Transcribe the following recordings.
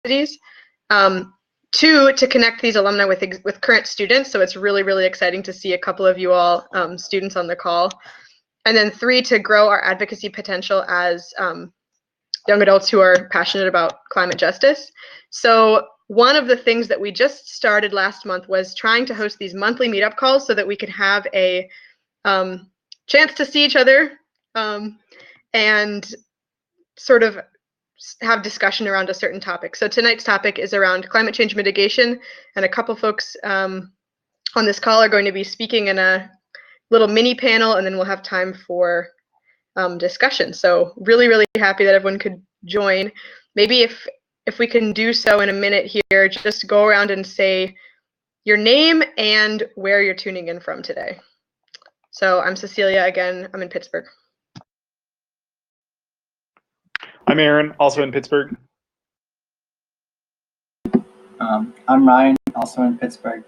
universities. Two, to connect these alumni with current students. So it's really, really exciting to see a couple of you all students on the call. And then three, to grow our advocacy potential as young adults who are passionate about climate justice. So one of the things that we just started last month was trying to host these monthly meetup calls so that we could have a chance to see each other and sort of have discussion around a certain topic. So tonight's topic is around climate change mitigation, and a couple folks on this call are going to be speaking in a little mini panel, and then we'll have time for discussion. So really, really happy that everyone could join. Maybe if we can do so in a minute here, just go around and say your name and where you're tuning in from today. So I'm Cecilia again, I'm in Pittsburgh. I'm Aaron, also in Pittsburgh. I'm Ryan, also in Pittsburgh.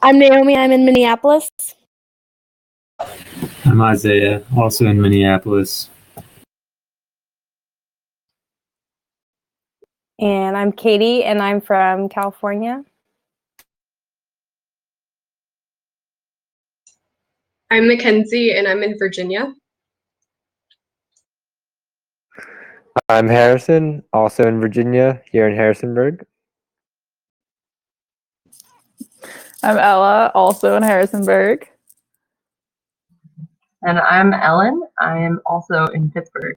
I'm Naomi, I'm in Minneapolis. I'm Isaiah, also in Minneapolis. And I'm Katie, and I'm from California. I'm Mackenzie, and I'm in Virginia. I'm Harrison, also in Virginia, here in Harrisonburg. I'm Ella, also in Harrisonburg. And I'm Ellen. I am also in Pittsburgh.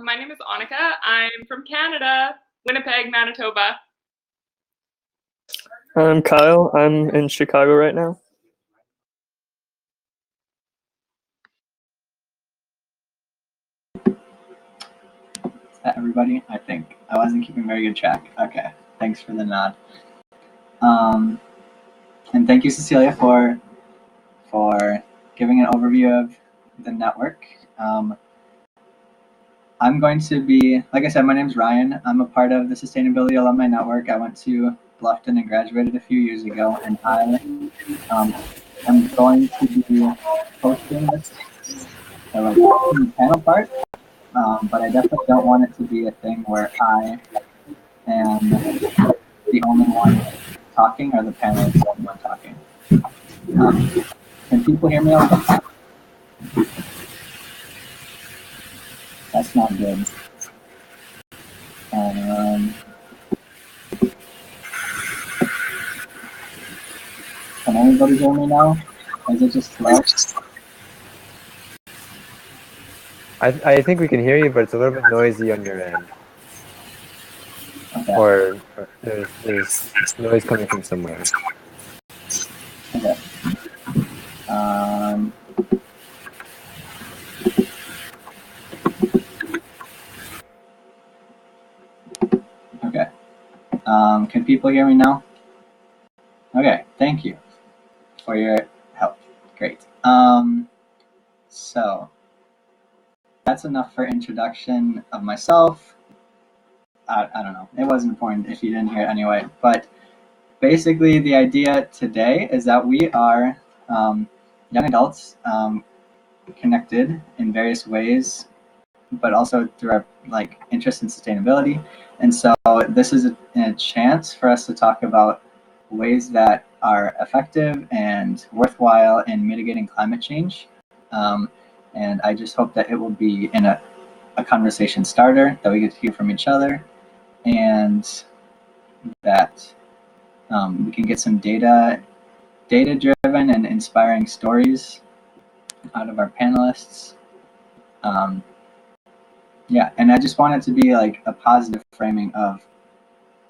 My name is Annika. I'm from Canada, Winnipeg, Manitoba. I'm Kyle. I'm in Chicago right now. Is that everybody? I think. I wasn't keeping very good track. Okay, thanks for the nod. And thank you, Cecilia, for giving an overview of the network. I'm going to be, like I said, my name's Ryan. I'm a part of the Sustainability Alumni Network. I went to Bluffton and graduated a few years ago, and I am going to be hosting this panel part, but I definitely don't want it to be a thing where I am the only one talking or the panelists the only one talking. Can people hear me okay? That's not good. Can everybody hear me now? Is it just loud? I think we can hear you, but it's a little bit noisy on your end. Okay. Or there's noise coming from somewhere. Okay. Okay. Can people hear me now? Okay, thank you for your help. Great. So that's enough for introduction of myself. I don't know. It wasn't important if you didn't hear it anyway. But basically, the idea today is that we are young adults connected in various ways, but also through our interest in sustainability. And so this is a chance for us to talk about ways that are effective and worthwhile in mitigating climate change. And I just hope that it will be in a conversation starter, that we get to hear from each other, and that we can get some data-driven and inspiring stories out of our panelists. Yeah, and I just want it to be like a positive framing of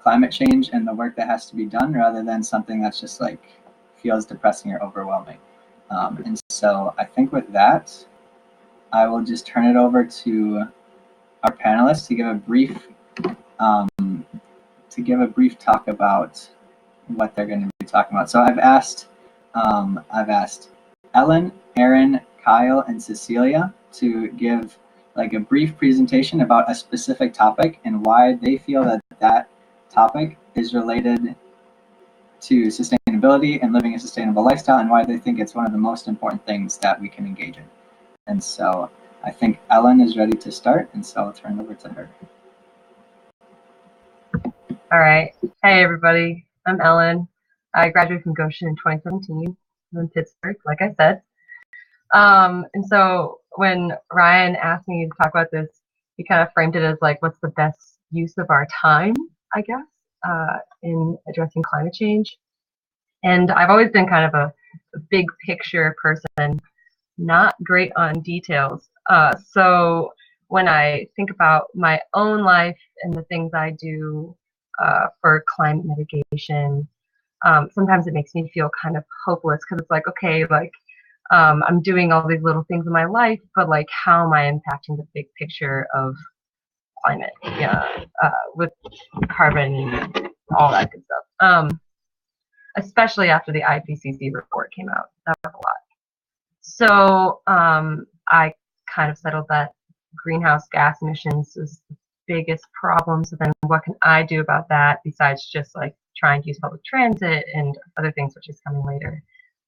climate change and the work that has to be done, rather than something that's just feels depressing or overwhelming. And so I think with that, I will just turn it over to our panelists to give a brief talk about what they're going to be talking about. So I've asked Ellen, Aaron, Kyle, and Cecilia to give a brief presentation about a specific topic and why they feel that topic is related to sustainability and living a sustainable lifestyle, and why they think it's one of the most important things that we can engage in. And so I think Ellen is ready to start, and so I'll turn it over to her. All right. Hey, everybody. I'm Ellen. I graduated from Goshen in 2017. I'm in Pittsburgh, like I said. And so when Ryan asked me to talk about this, he kind of framed it as like, what's the best use of our time, I guess, in addressing climate change. And I've always been kind of a big picture person, not great on details. So when I think about my own life and the things I do for climate mitigation, sometimes it makes me feel kind of hopeless because it's like, okay, like I'm doing all these little things in my life, but like, how am I impacting the big picture of climate? Yeah, with carbon, all that good stuff. Especially after the IPCC report came out, that was a lot. So I kind of settled that greenhouse gas emissions is the biggest problem. So then what can I do about that besides just like trying to use public transit and other things, which is coming later.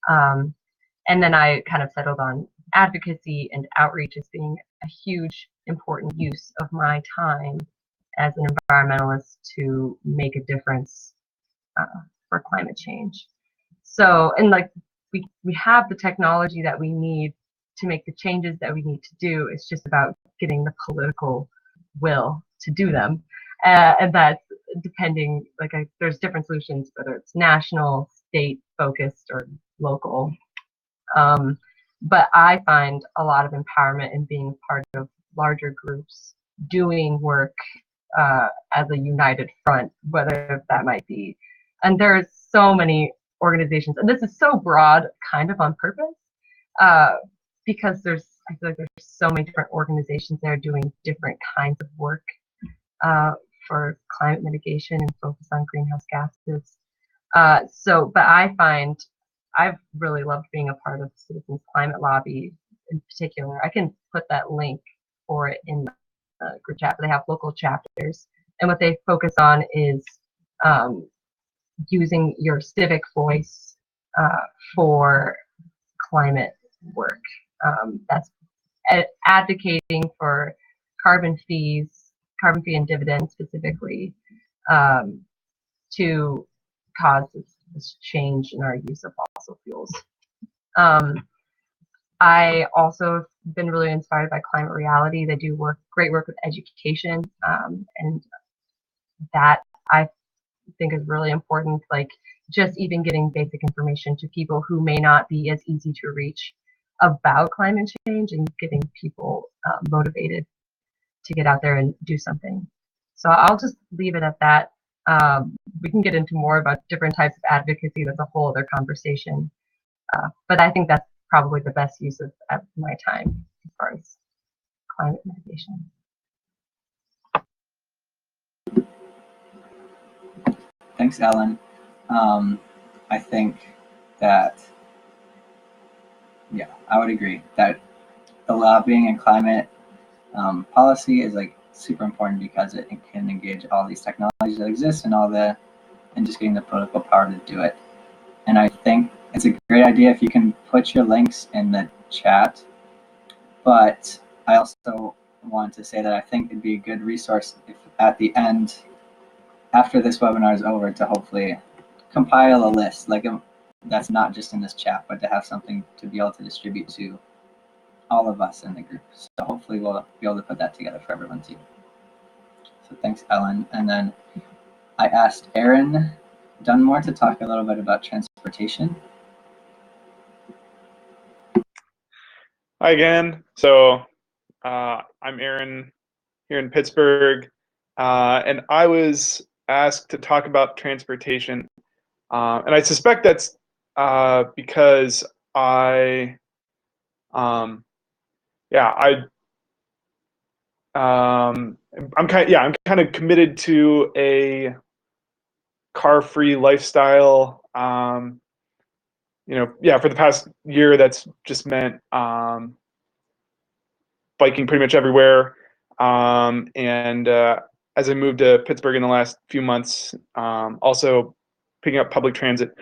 And then I kind of settled on advocacy and outreach as being a huge, important use of my time as an environmentalist to make a difference for climate change. So, and like we have the technology that we need to make the changes that we need to do. It's just about getting the political will to do them. And that's depending, like there's different solutions, whether it's national, state focused, or local. But I find a lot of empowerment in being part of larger groups, doing work as a united front, whether that might be. And there's so many organizations, and this is so broad, kind of on purpose, because I feel like there's so many different organizations that are doing different kinds of work for climate mitigation and focus on greenhouse gases. But I find I've really loved being a part of Citizens Climate Lobby in particular. I can put that link for it in the group chat, but they have local chapters, and what they focus on is using your civic voice for climate work. That's advocating for carbon fee and dividends specifically to cause this change in our use of fossil fuels. I also have been really inspired by Climate Reality. They do great work with education, and that I think is really important, like just even getting basic information to people who may not be as easy to reach about climate change, and getting people motivated to get out there and do something. So I'll just leave it at that. We can get into more about different types of advocacy. That's a whole other conversation. But I think that's probably the best use of my time as far as climate mitigation. Thanks, Ellen. I think that, yeah, I would agree that the lobbying and climate policy is like super important because it can engage all these technologies that exist and just getting the political power to do it. And I think it's a great idea if you can put your links in the chat. But I also want to say that I think it'd be a good resource if at the end, after this webinar is over, to hopefully compile a list that's not just in this chat, but to have something to be able to distribute to all of us in the group. So hopefully we'll be able to put that together for everyone too. So thanks, Ellen. And then I asked Aaron Dunmore to talk a little bit about transportation. Hi again. So I'm Aaron here in Pittsburgh, and I was asked to talk about transportation, and I suspect that's because I'm kind of committed to a car-free lifestyle. For the past year, that's just meant biking pretty much everywhere. And as I moved to Pittsburgh in the last few months, also picking up public transit.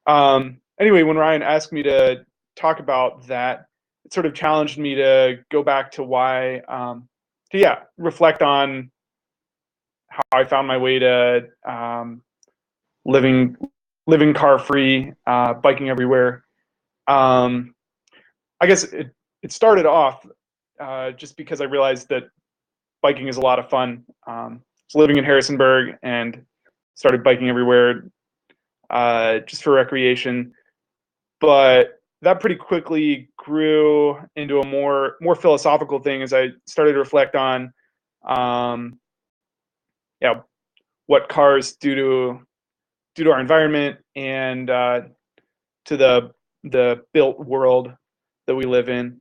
Anyway, when Ryan asked me to talk about that, sort of challenged me to go back to why, reflect on how I found my way to living car free, biking everywhere. I guess it started off just because I realized that biking is a lot of fun. So living in Harrisonburg and started biking everywhere just for recreation. But that pretty quickly grew into a more philosophical thing as I started to reflect on what cars do to our environment and to the built world that we live in.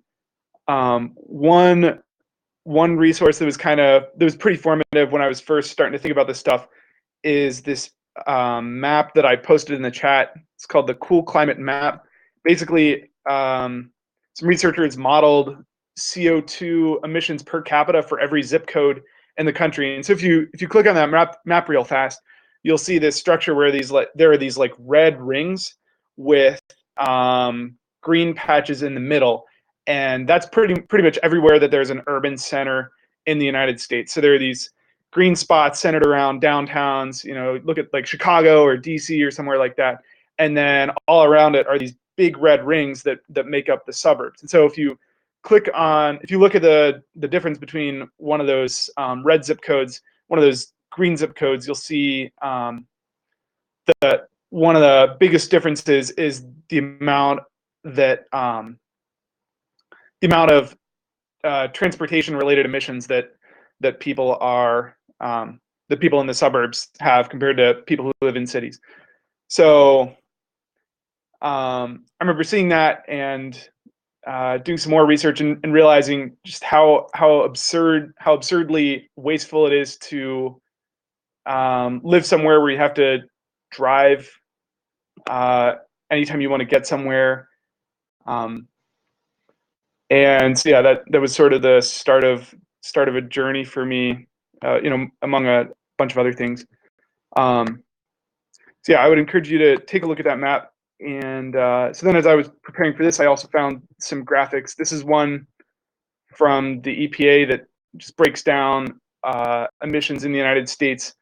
One resource that was pretty formative when I was first starting to think about this stuff is this map that I posted in the chat. It's called the Cool Climate Map. Basically, some researchers modeled CO2 emissions per capita for every zip code in the country. And so if you click on that map real fast, you'll see this structure where there are these like red rings with green patches in the middle. And that's pretty much everywhere that there's an urban center in the United States. So there are these green spots centered around downtowns, look at like Chicago or DC or somewhere like that. And then all around it are these big red rings that make up the suburbs. And so if you look at the difference between one of those red zip codes, one of those green zip codes, you'll see one of the biggest differences is the amount of transportation related emissions that people in the suburbs have compared to people who live in cities. So I remember seeing that and doing some more research and realizing just how absurdly wasteful it is to live somewhere where you have to drive anytime you want to get somewhere. And so that was sort of the start of a journey for me, among a bunch of other things. I would encourage you to take a look at that map. And so then as I was preparing for this, I also found some graphics. This is one from the EPA that just breaks down emissions in the United States.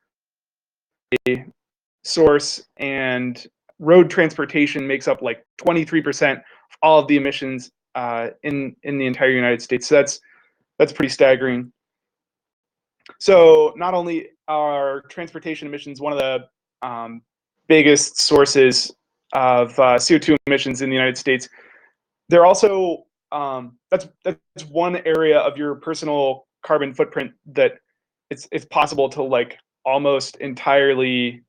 A source, and road transportation makes up like 23% of all of the emissions in the entire United States. So that's pretty staggering. So not only are transportation emissions one of the biggest sources of CO2 emissions in the United States, they're also that's one area of your personal carbon footprint that it's possible to like almost entirely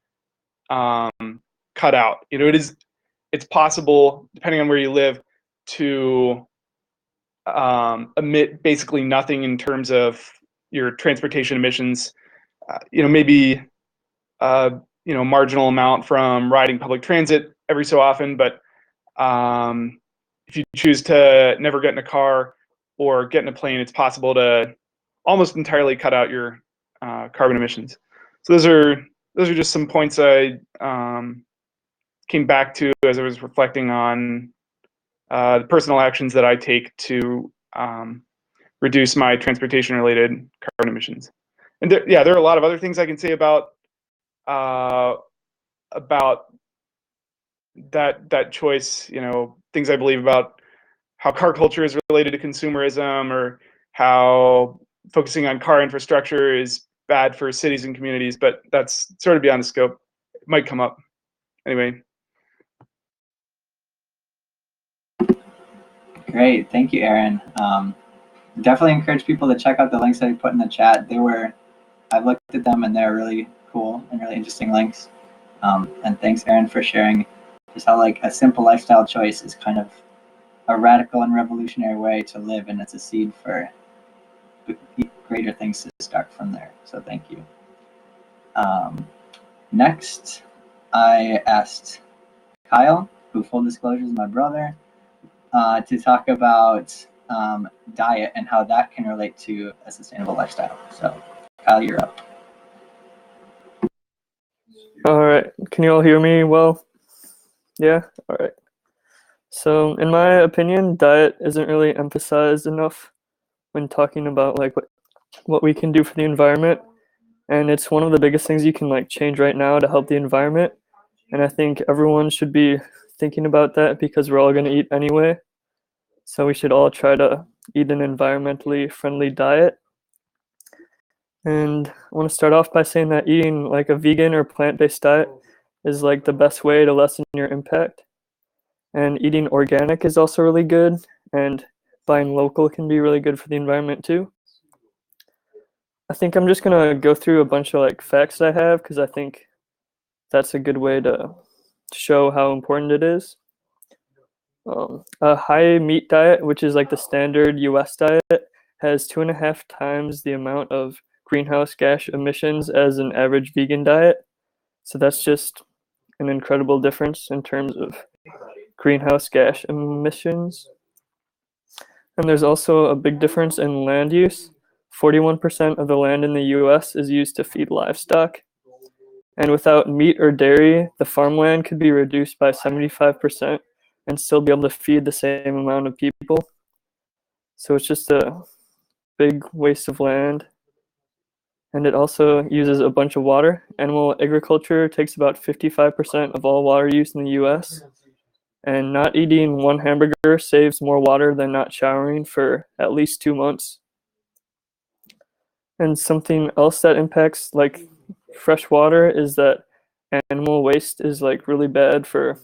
cut out. It's possible, depending on where you live, to emit basically nothing in terms of your transportation emissions. Maybe marginal amount from riding public transit every so often, but if you choose to never get in a car or get in a plane, it's possible to almost entirely cut out your carbon emissions. So those are just some points I came back to as I was reflecting on the personal actions that I take to reduce my transportation-related carbon emissions. And there are a lot of other things I can say about that choice. Things I believe about how car culture is related to consumerism, or how focusing on car infrastructure is bad for cities and communities. But that's sort of beyond the scope. It might come up anyway. Great, thank you, Aaron. Definitely encourage people to check out the links that you put in the chat. I've looked at them and they're really cool and really interesting links. And thanks, Aaron, for sharing just how like a simple lifestyle choice is kind of a radical and revolutionary way to live, and it's a seed for greater things to start from there. So thank you. Next, I asked Kyle, who full disclosure is my brother, to talk about diet and how that can relate to a sustainable lifestyle. So Kyle, you're up. All right, can you all hear me well? Yeah, all right. So in my opinion, diet isn't really emphasized enough when talking about like what we can do for the environment. And it's one of the biggest things you can like change right now to help the environment. And I think everyone should be thinking about that because we're all going to eat anyway. So we should all try to eat an environmentally friendly diet. And I want to start off by saying that eating like a vegan or plant-based diet is like the best way to lessen your impact. And eating organic is also really good, and buying local can be really good for the environment too. I think I'm just gonna go through a bunch of like facts that I have because I think that's a good way to show how important it is. A high meat diet, which is like the standard US diet, has 2.5 times the amount of greenhouse gas emissions as an average vegan diet. So that's just an incredible difference in terms of greenhouse gas emissions. And there's also a big difference in land use. 41% of the land in the US is used to feed livestock. And without meat or dairy, the farmland could be reduced by 75% and still be able to feed the same amount of people. So it's just a big waste of land. And it also uses a bunch of water. Animal agriculture takes about 55% of all water use in the US. And not eating one hamburger saves more water than not showering for at least 2 months. And something else that impacts like fresh water is that animal waste is like really bad for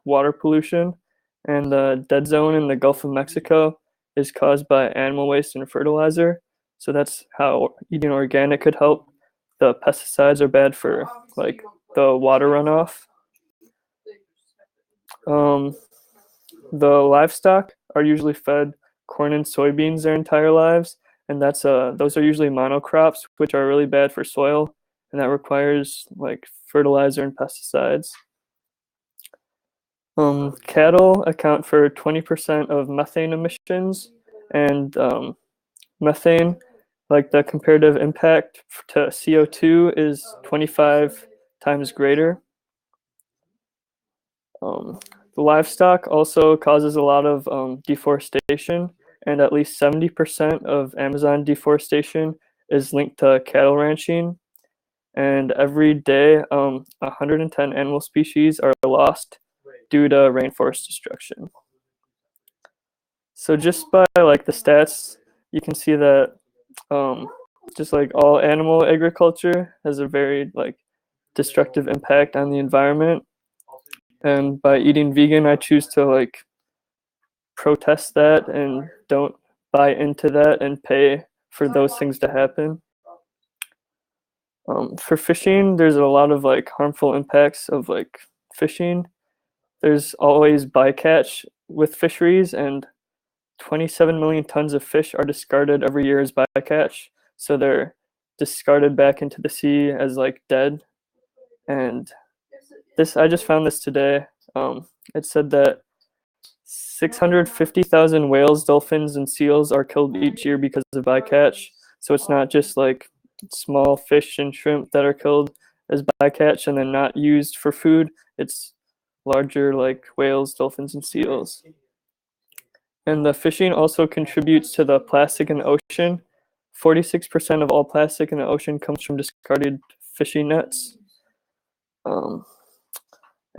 water pollution. And the dead zone in the Gulf of Mexico is caused by animal waste and fertilizer. So that's how eating organic could help. The pesticides are bad for like the water runoff. The livestock are usually fed corn and soybeans their entire lives, and those are usually monocrops, which are really bad for soil, and that requires like fertilizer and pesticides. Cattle account for 20% of methane emissions, and methane, like the comparative impact to CO2 is 25 times greater. The livestock also causes a lot of deforestation, and at least 70% of Amazon deforestation is linked to cattle ranching. And every day, 110 animal species are lost due to rainforest destruction. So just by like the stats, you can see that just like all animal agriculture has a very like destructive impact on the environment. And by eating vegan, I choose to like protest that and don't buy into that and pay for those things to happen. For fishing, there's a lot of like harmful impacts of like fishing. There's always bycatch with fisheries, and 27 million tons of fish are discarded every year as bycatch. So they're discarded back into the sea as like dead. And I just found this today. It said that 650,000 whales, dolphins, and seals are killed each year because of bycatch. So it's not just like small fish and shrimp that are killed as bycatch and then not used for food. It's larger like whales, dolphins, and seals. And the fishing also contributes to the plastic in the ocean. 46% of all plastic in the ocean comes from discarded fishing nets.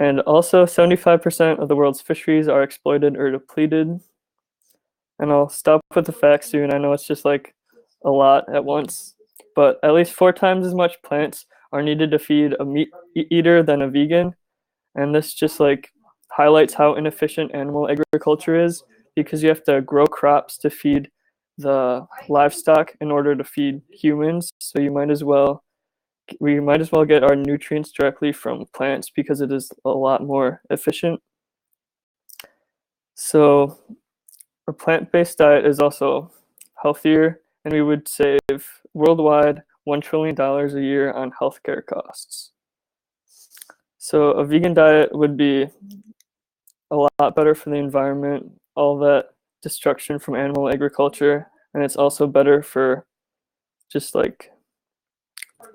And also 75% of the world's fisheries are exploited or depleted. And I'll stop with the facts soon. I know it's just like a lot at once, but at least 4 times as much plants are needed to feed a meat eater than a vegan. And this just like highlights how inefficient animal agriculture is, because you have to grow crops to feed the livestock in order to feed humans. So we might as well get our nutrients directly from plants because it is a lot more efficient. So a plant-based diet is also healthier, and we would save worldwide $1 trillion a year on healthcare costs. So a vegan diet would be a lot better for the environment, all that destruction from animal agriculture, and it's also better for just like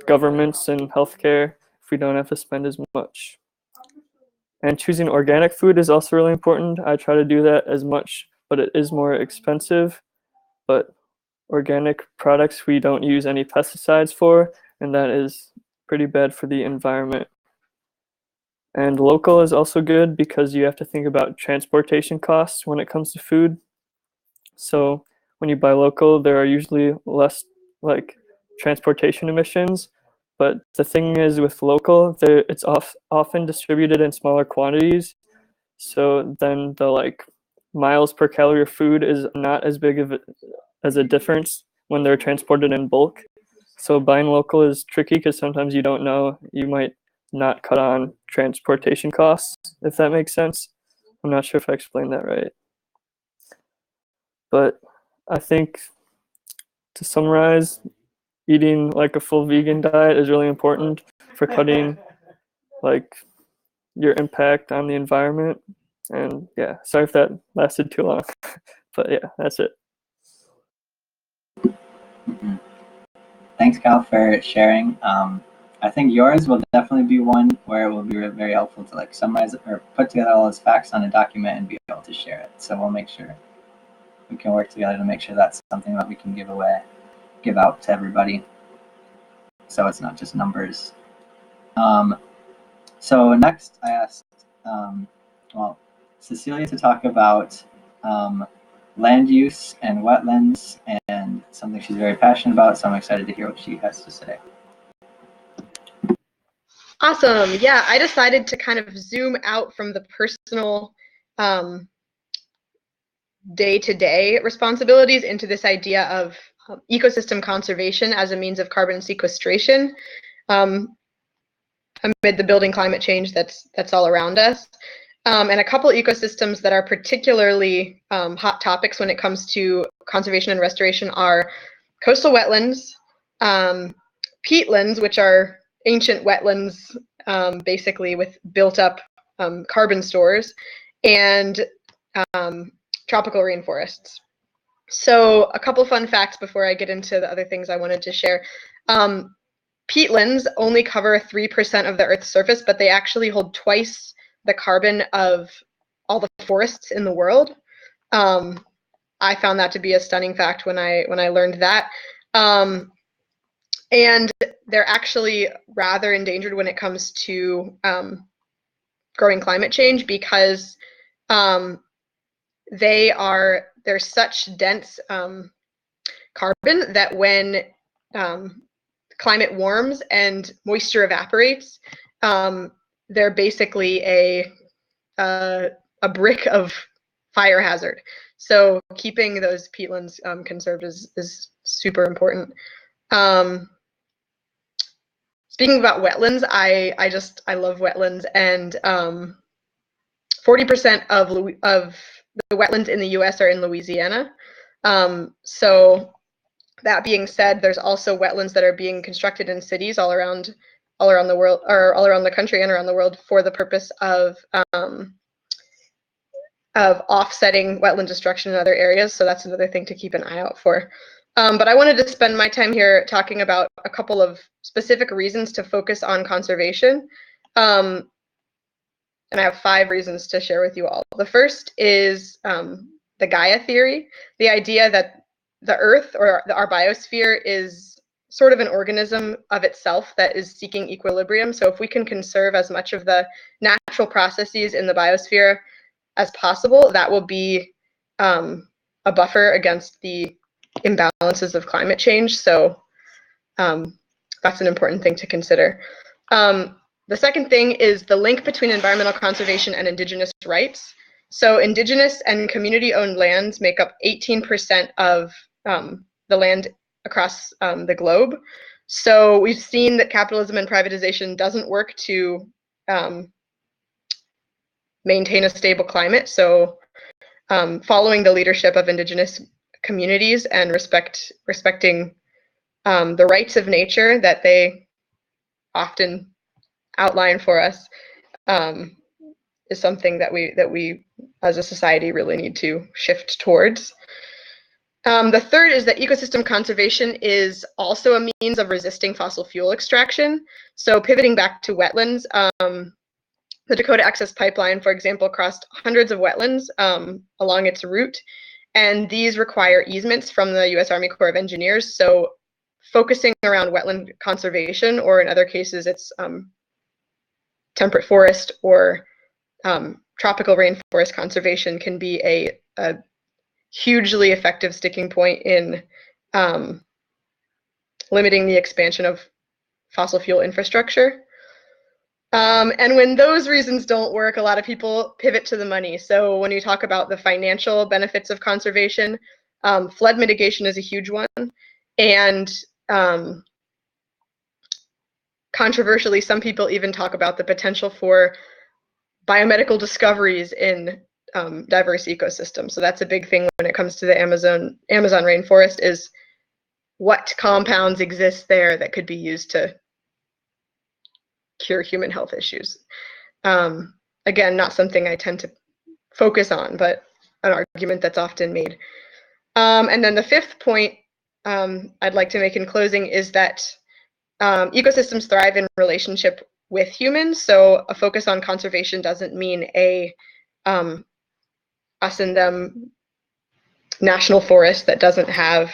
governments and healthcare if we don't have to spend as much. And choosing organic food is also really important. I try to do that as much, but it is more expensive. But organic products we don't use any pesticides for, and that is pretty bad for the environment. And local is also good because you have to think about transportation costs when it comes to food. So when you buy local, there are usually less like transportation emissions. But the thing is with local, it's often distributed in smaller quantities. So then the like miles per calorie of food is not as big of as a difference when they're transported in bulk. So buying local is tricky because sometimes you don't know, you might not cut on transportation costs, if that makes sense. I'm not sure if I explained that right. But I think to summarize, eating like a full vegan diet is really important for cutting like your impact on the environment. And yeah, sorry if that lasted too long, but yeah, that's it. Mm-hmm. Thanks, Cal, for sharing. I think yours will definitely be one where it will be very helpful to like summarize or put together all those facts on a document and be able to share it. So we'll make sure we can work together to make sure that's something that we can give out to everybody. So it's not just numbers. So next I asked, Cecilia to talk about land use and wetlands, and something she's very passionate about, so I'm excited to hear what she has to say. Awesome. Yeah, I decided to kind of zoom out from the personal day-to-day responsibilities into this idea of ecosystem conservation as a means of carbon sequestration amid the building climate change that's all around us. And a couple ecosystems that are particularly hot topics when it comes to conservation and restoration are coastal wetlands, peatlands, which are ancient wetlands, basically with built-up carbon stores, and tropical rainforests. So a couple fun facts before I get into the other things I wanted to share. Peatlands only cover 3% of the Earth's surface, but they actually hold twice the carbon of all the forests in the world. I found that to be a stunning fact when I learned that. And they're actually rather endangered when it comes to growing climate change because they're such dense carbon that when climate warms and moisture evaporates, they're basically a brick of fire hazard. So keeping those peatlands conserved is super important. Speaking about wetlands, I love wetlands, and 40% of the wetlands in the U.S. are in Louisiana. So that being said, there's also wetlands that are being constructed in cities all around the world, or all around the country and around the world, for the purpose of offsetting wetland destruction in other areas. So that's another thing to keep an eye out for. But I wanted to spend my time here talking about a couple of specific reasons to focus on conservation. And I have 5 reasons to share with you all. The first is the Gaia theory, the idea that the Earth, or our biosphere, is sort of an organism of itself that is seeking equilibrium. So if we can conserve as much of the natural processes in the biosphere as possible, that will be a buffer against the imbalances of climate change. So that's an important thing to consider. The second thing is the link between environmental conservation and indigenous rights. So indigenous and community-owned lands make up 18% of the land across the globe. So we've seen that capitalism and privatization doesn't work to maintain a stable climate. So following the leadership of indigenous communities and respecting the rights of nature that they often outline for us is something that we as a society really need to shift towards. The third is that ecosystem conservation is also a means of resisting fossil fuel extraction. So pivoting back to wetlands, the The Dakota Access Pipeline, for example, crossed hundreds of wetlands along its route, and these require easements from the U.S. Army Corps of Engineers. So focusing around wetland conservation, or in other cases, it's temperate forest or tropical rainforest conservation, can be a hugely effective sticking point in limiting the expansion of fossil fuel infrastructure. And when those reasons don't work, a lot of people pivot to the money. So when you talk about the financial benefits of conservation, flood mitigation is a huge one. And controversially, some people even talk about the potential for biomedical discoveries in diverse ecosystems. So that's a big thing when it comes to the Amazon rainforest, is what compounds exist there that could be used to cure human health issues. Again, not something I tend to focus on, but an argument that's often made. And then the fifth point I'd like to make in closing is that ecosystems thrive in relationship with humans. So a focus on conservation doesn't mean a us and them national forest that doesn't have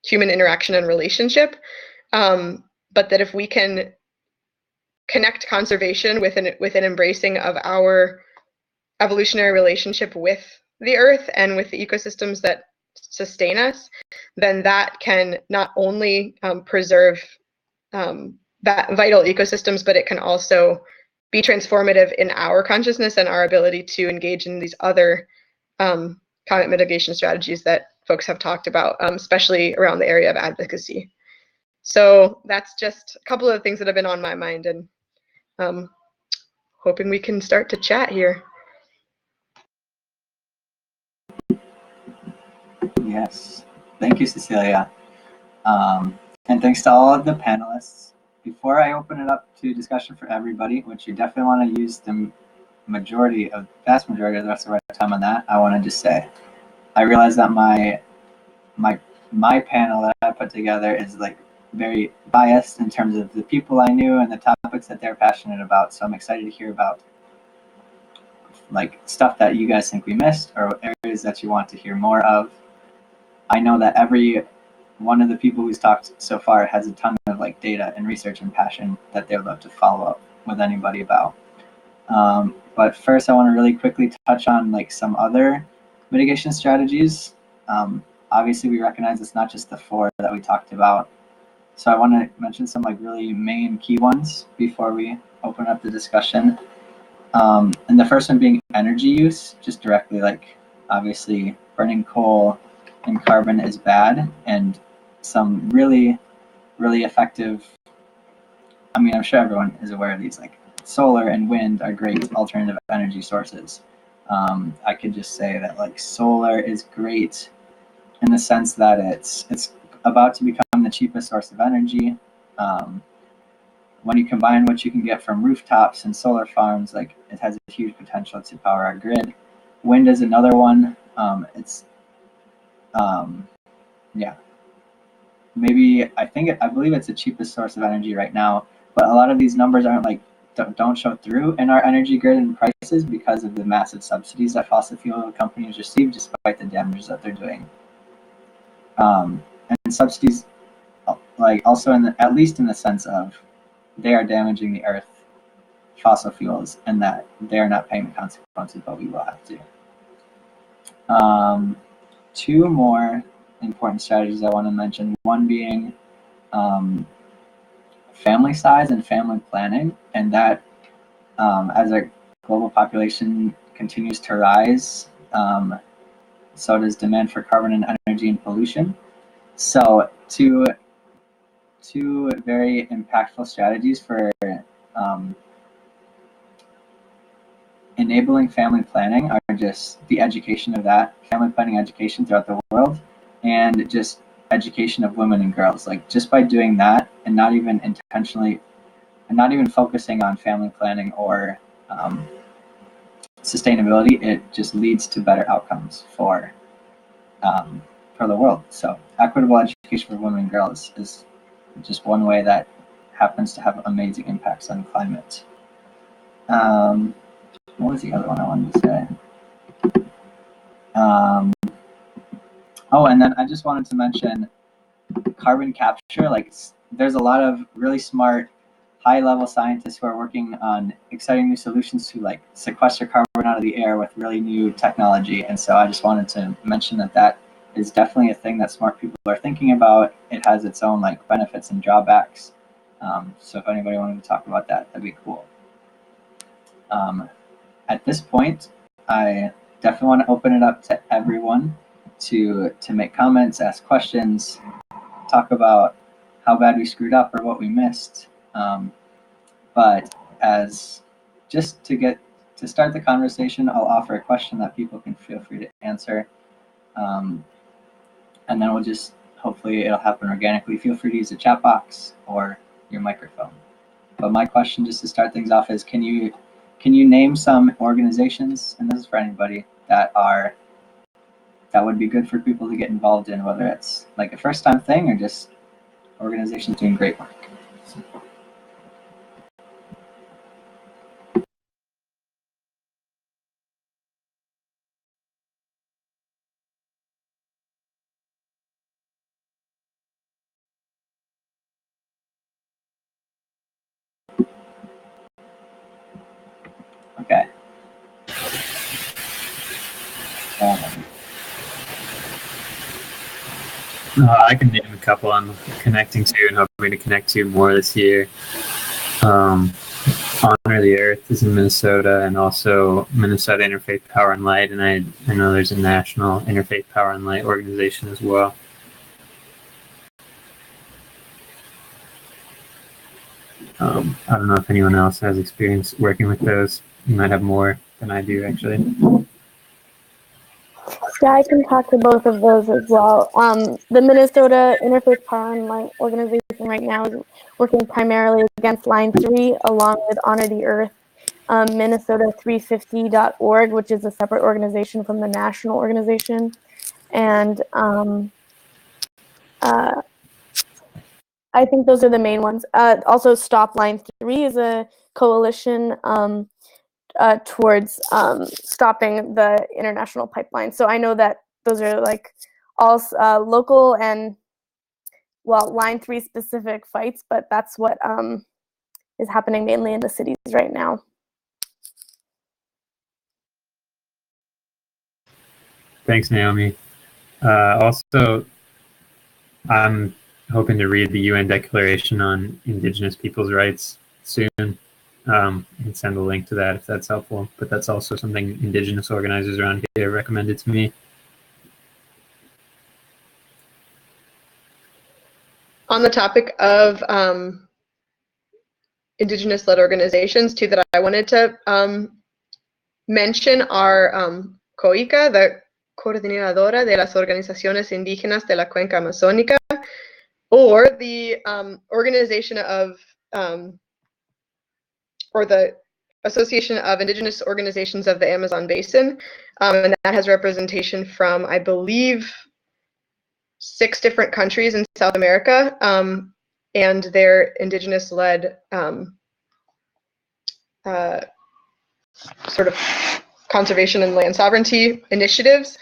human interaction and relationship, but that if we can connect conservation with an embracing of our evolutionary relationship with the earth and with the ecosystems that sustain us, then that can not only preserve that vital ecosystems, but it can also be transformative in our consciousness and our ability to engage in these other climate mitigation strategies that folks have talked about, especially around the area of advocacy. So that's just a couple of things that have been on my mind, and hoping we can start to chat here. Yes, thank you, Cecilia. And thanks to all of the panelists. Before I open it up to discussion for everybody, which you definitely want to use the vast majority of the rest of our time on that, I want to just say, I realize that my panel that I put together is like very biased in terms of the people I knew and the topics that they're passionate about. So I'm excited to hear about like stuff that you guys think we missed or areas that you want to hear more of. I know that every one of the people who's talked so far has a ton of like data and research and passion that they would love to follow up with anybody about. But first, I want to really quickly touch on like some other mitigation strategies. Obviously, we recognize it's not just the four that we talked about. So I want to mention some like really main key ones before we open up the discussion. And the first one being energy use, just directly, like obviously burning coal and carbon is bad, and some really, really effective, I mean, I'm sure everyone is aware of these, like solar and wind are great alternative energy sources. I could just say that like solar is great in the sense that it's about to become the cheapest source of energy. When you combine what you can get from rooftops and solar farms, like it has a huge potential to power our grid. Wind is another one. Yeah, maybe I believe it's the cheapest source of energy right now, but a lot of these numbers aren't like don't show through in our energy grid and prices because of the massive subsidies that fossil fuel companies receive, despite the damage that they're doing. And subsidies, like also at least in the sense of they are damaging the earth, fossil fuels, and that they are not paying the consequences, but we will have to. Two more important strategies I want to mention, one being family size and family planning, and that as our global population continues to rise, so does demand for carbon and energy and pollution. So two very impactful strategies for enabling family planning are just the education of that, family planning education throughout the world, and just education of women and girls. Like just by doing that and not even intentionally, and not even focusing on family planning or sustainability, it just leads to better outcomes for the world. So equitable education for women and girls is just one way that happens to have amazing impacts on climate. What was the other one I wanted to say? Oh, and then I just wanted to mention carbon capture. Like, there's a lot of really smart, high-level scientists who are working on exciting new solutions to like sequester carbon out of the air with really new technology. And so I just wanted to mention that that is definitely a thing that smart people are thinking about. It has its own like benefits and drawbacks. So if anybody wanted to talk about that, that'd be cool. At this point, I definitely want to open it up to everyone to make comments, ask questions, talk about how bad we screwed up or what we missed. But as just to start the conversation, I'll offer a question that people can feel free to answer. And then we'll just, hopefully it'll happen organically. Feel free to use the chat box or your microphone. But my question just to start things off is, can you name some organizations, and this is for anybody, that would be good for people to get involved in, whether it's like a first time thing or just organizations doing great work? Okay. I can name a couple I'm connecting to and hoping to connect to more this year. Honor the Earth is in Minnesota, and also Minnesota Interfaith Power and Light, and I know there's a national Interfaith Power and Light organization as well. I don't know if anyone else has experience working with those. You might have more than I do, actually. Yeah, I can talk to both of those as well. The Minnesota Interfaith Power and Light organization right now is working primarily against Line 3, along with Honor the Earth, Minnesota350.org, which is a separate organization from the national organization. And I think those are the main ones. Also, Stop Line 3 is a coalition towards stopping the international pipeline. So I know that those are like all local and, well, Line 3 specific fights, but that's what is happening mainly in the cities right now. Thanks, Naomi. Also, I'm hoping to read the UN Declaration on Indigenous Peoples' Rights soon. And send a link to that if that's helpful. But that's also something Indigenous organizers around here recommended to me. On the topic of Indigenous-led organizations, too, that I wanted to mention are COICA, the Coordinadora de las Organizaciones Indígenas de la Cuenca Amazónica, or the organization of or the Association of Indigenous Organizations of the Amazon Basin, and that has representation from, I believe, 6 different countries in South America, and they're indigenous-led sort of conservation and land sovereignty initiatives.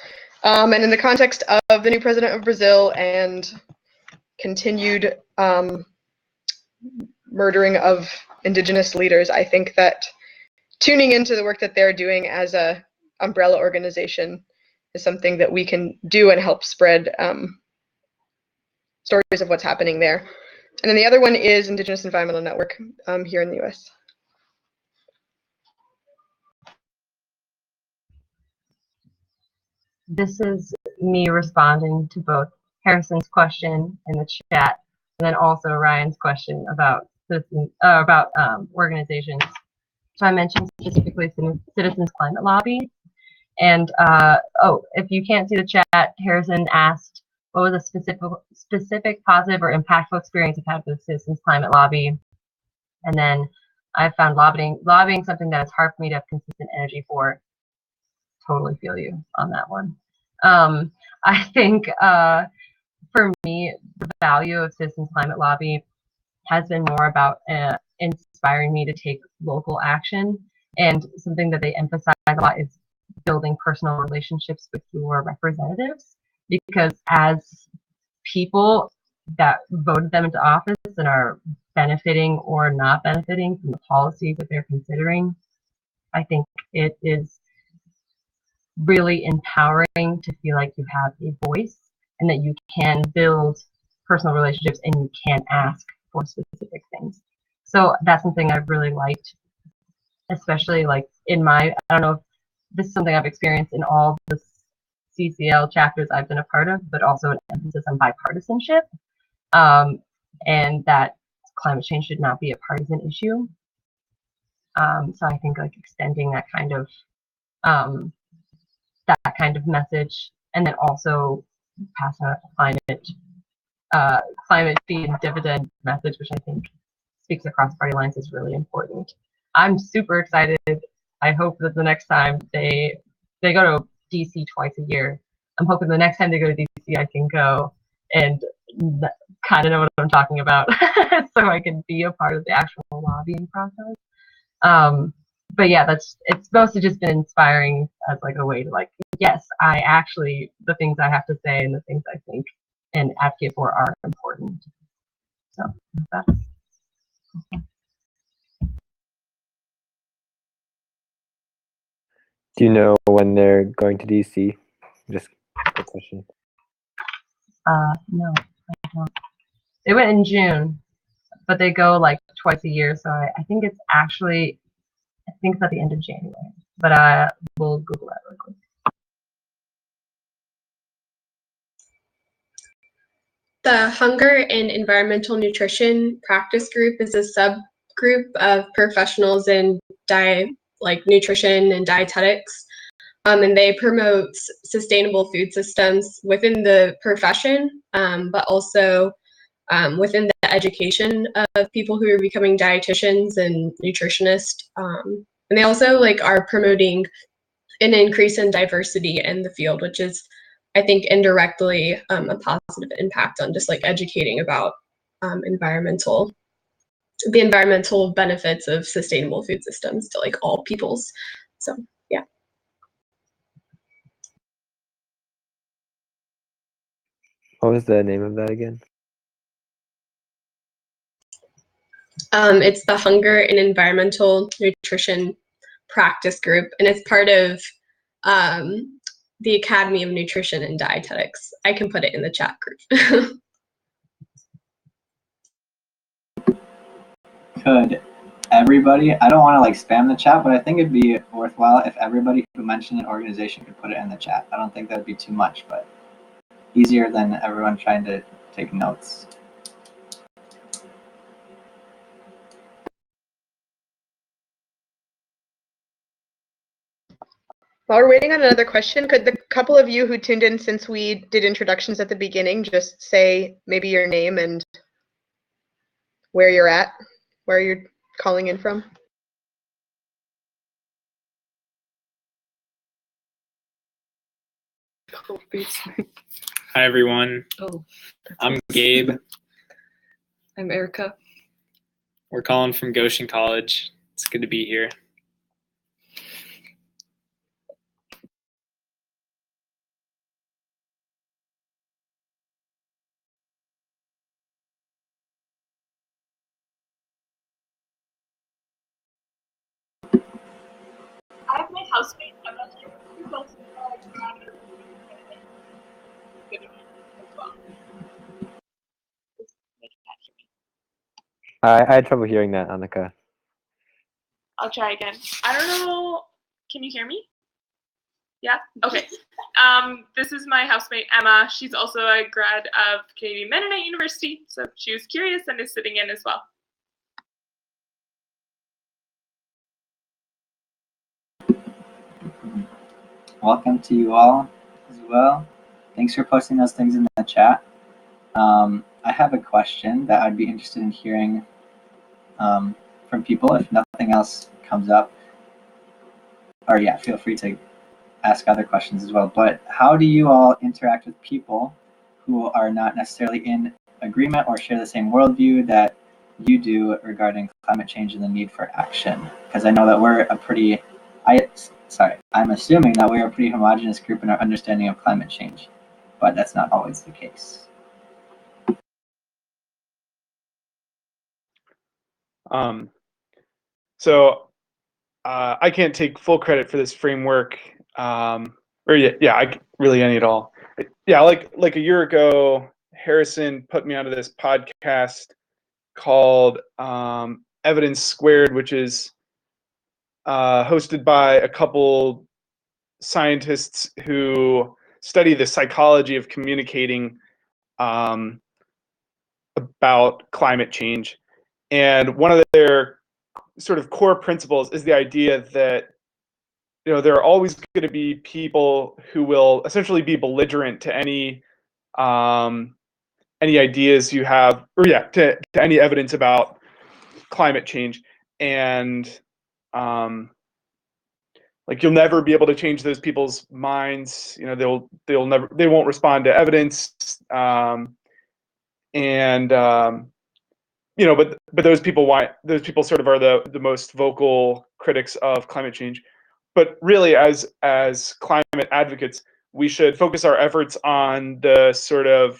And in the context of the new president of Brazil and continued murdering of indigenous leaders, I think that tuning into the work that they're doing as a umbrella organization is something that we can do and help spread stories of what's happening there. And then the other one is Indigenous Environmental Network here in the US. This is me responding to both Harrison's question in the chat and then also Ryan's question about organizations. So I mentioned specifically Citizens Climate Lobby. And if you can't see the chat, Harrison asked, what was a specific positive or impactful experience you've had with Citizens Climate Lobby? And then I found lobbying something that is hard for me to have consistent energy for. Totally feel you on that one. I think for me, the value of Citizens Climate Lobby has been more about inspiring me to take local action And something that they emphasize a lot is building personal relationships with your representatives, because as people that voted them into office and are benefiting or not benefiting from the policies that they're considering, I think it is really empowering to feel like you have a voice and that you can build personal relationships and you can ask for specific things. So that's something I've really liked, especially like in my, I don't know if this is something I've experienced in all the CCL chapters I've been a part of, but also an emphasis on bipartisanship, and that climate change should not be a partisan issue. So I think like extending that kind of message, and then also passing out a climate fee and dividend message, which I think speaks across party lines, is really important. I'm super excited. I hope that the next time they go to DC twice a year, I'm hoping the next time they go to DC, I can go and kind of know what I'm talking about, so I can be a part of the actual lobbying process. But yeah, it's mostly just been inspiring as like a way to like, yes, I actually, the things I have to say and the things I think and advocate for are important. So that's Do you know when they're going to DC? Just a question. No, I don't. They went in June, but they go like twice a year, so I think it's actually, I think it's at the end of January, but I will Google that real quick. The Hunger and Environmental Nutrition Practice Group is a subgroup of professionals in nutrition and dietetics, and they promote sustainable food systems within the profession, but also within the education of people who are becoming dietitians and nutritionists. And they also are promoting an increase in diversity in the field, which is, I think, indirectly a positive impact on just educating about the environmental benefits of sustainable food systems to all peoples. So yeah. What was the name of that again? It's the Hunger and Environmental Nutrition Practice Group, and it's part of the Academy of Nutrition and Dietetics. I can put it in the chat group. Could everybody, I don't want to spam the chat, but I think it'd be worthwhile if everybody who mentioned an organization could put it in the chat. I don't think that'd be too much, but easier than everyone trying to take notes. While we're waiting on another question, could the couple of you who tuned in since we did introductions at the beginning just say maybe your name and where you're at, where you're calling in from? Hi, everyone. I'm Gabe. I'm Erica. We're calling from Goshen College. It's good to be here. I have my housemate Emma here, who's also I had trouble hearing that, Annika. I'll try again. I don't know. Can you hear me? Yeah? Okay. This is my housemate, Emma. She's also a grad of Canadian Mennonite University, so she was curious and is sitting in as well. Welcome to you all as well. Thanks for posting those things in the chat. I have a question that I'd be interested in hearing from people if nothing else comes up. Or yeah, feel free to ask other questions as well. But how do you all interact with people who are not necessarily in agreement or share the same worldview that you do regarding climate change and the need for action? Because I know that we're a pretty, I'm assuming that we're a pretty homogenous group in our understanding of climate change, but that's not always the case. So I can't take full credit for this framework, really any at all. Yeah, like a year ago, Harrison put me onto this podcast called Evidence Squared, which is hosted by a couple scientists who study the psychology of communicating about climate change. And one of their sort of core principles is the idea that there are always going to be people who will essentially be belligerent to any ideas you have, or to any evidence about climate change, and like you'll never be able to change those people's minds. They won't respond to evidence, but those people sort of are the most vocal critics of climate change. But really, as climate advocates, we should focus our efforts on the sort of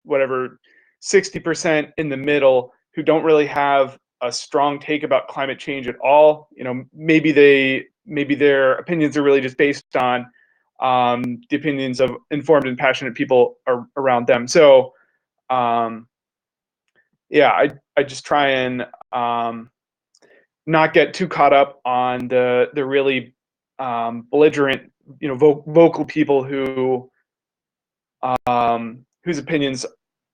60% in the middle who don't really have a strong take about climate change at all. Maybe their opinions are really just based on the opinions of informed and passionate people around them. So I just try and not get too caught up on the really belligerent, vocal people who whose opinions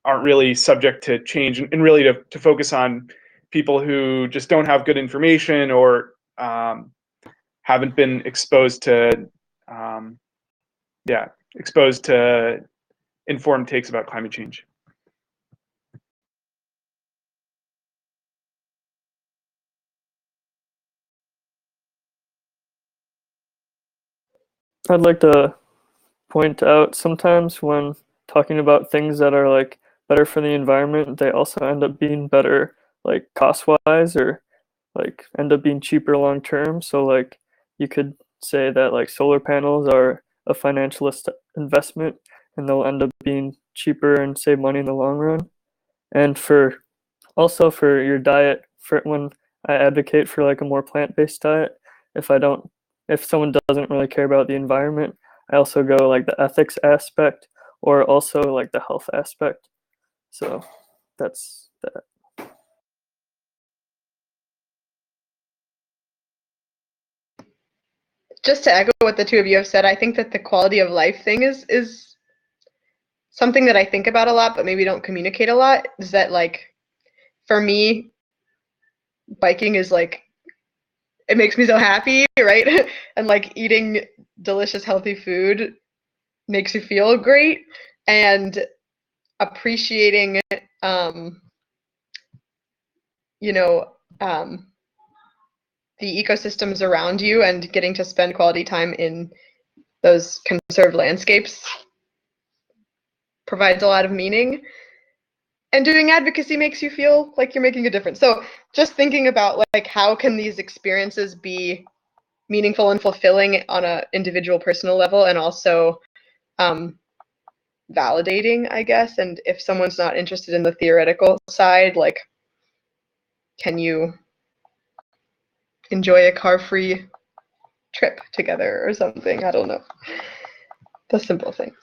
aren't really subject to change, and really to focus on people who just don't have good information or haven't been exposed to informed takes about climate change. I'd like to point out sometimes when talking about things that are like better for the environment, they also end up being better like cost-wise, or like end up being cheaper long term. So like you could say that like solar panels are a financial investment and they'll end up being cheaper and save money in the long run. And for your diet, for when I advocate for like a more plant-based diet, if someone doesn't really care about the environment, I also go like the ethics aspect or also like the health aspect. So that's that. Just to echo what the two of you have said, I think that the quality of life thing is something that I think about a lot, but maybe don't communicate a lot. Is that like, for me, biking is like, it makes me so happy, right? And like eating delicious, healthy food makes you feel great, and appreciating, the ecosystems around you and getting to spend quality time in those conserved landscapes provides a lot of meaning. And doing advocacy makes you feel like you're making a difference. So just thinking about like how can these experiences be meaningful and fulfilling on an individual personal level, and also validating, I guess. And if someone's not interested in the theoretical side, like, can you enjoy a car-free trip together or something? I don't know. The simple things.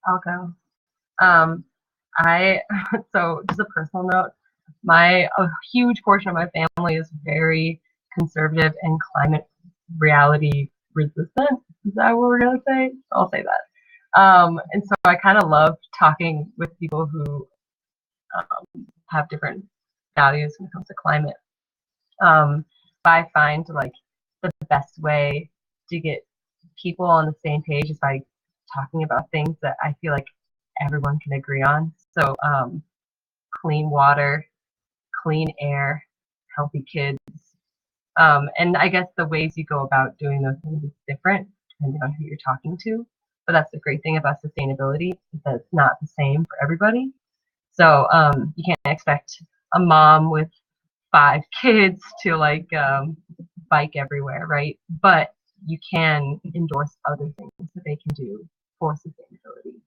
I'll go. So just a personal note, a huge portion of my family is very conservative and climate reality resistant. Is that what we're gonna say? I'll say that. And so I kind of love talking with people who have different values when it comes to climate. But I find like the best way to get people on the same page is by talking about things that I feel like everyone can agree on. So clean water, clean air, healthy kids. And I guess the ways you go about doing those things is different depending on who you're talking to. But that's the great thing about sustainability, is that it's not the same for everybody. So you can't expect a mom with 5 kids to like bike everywhere, right? But you can endorse other things that they can do for sustainability.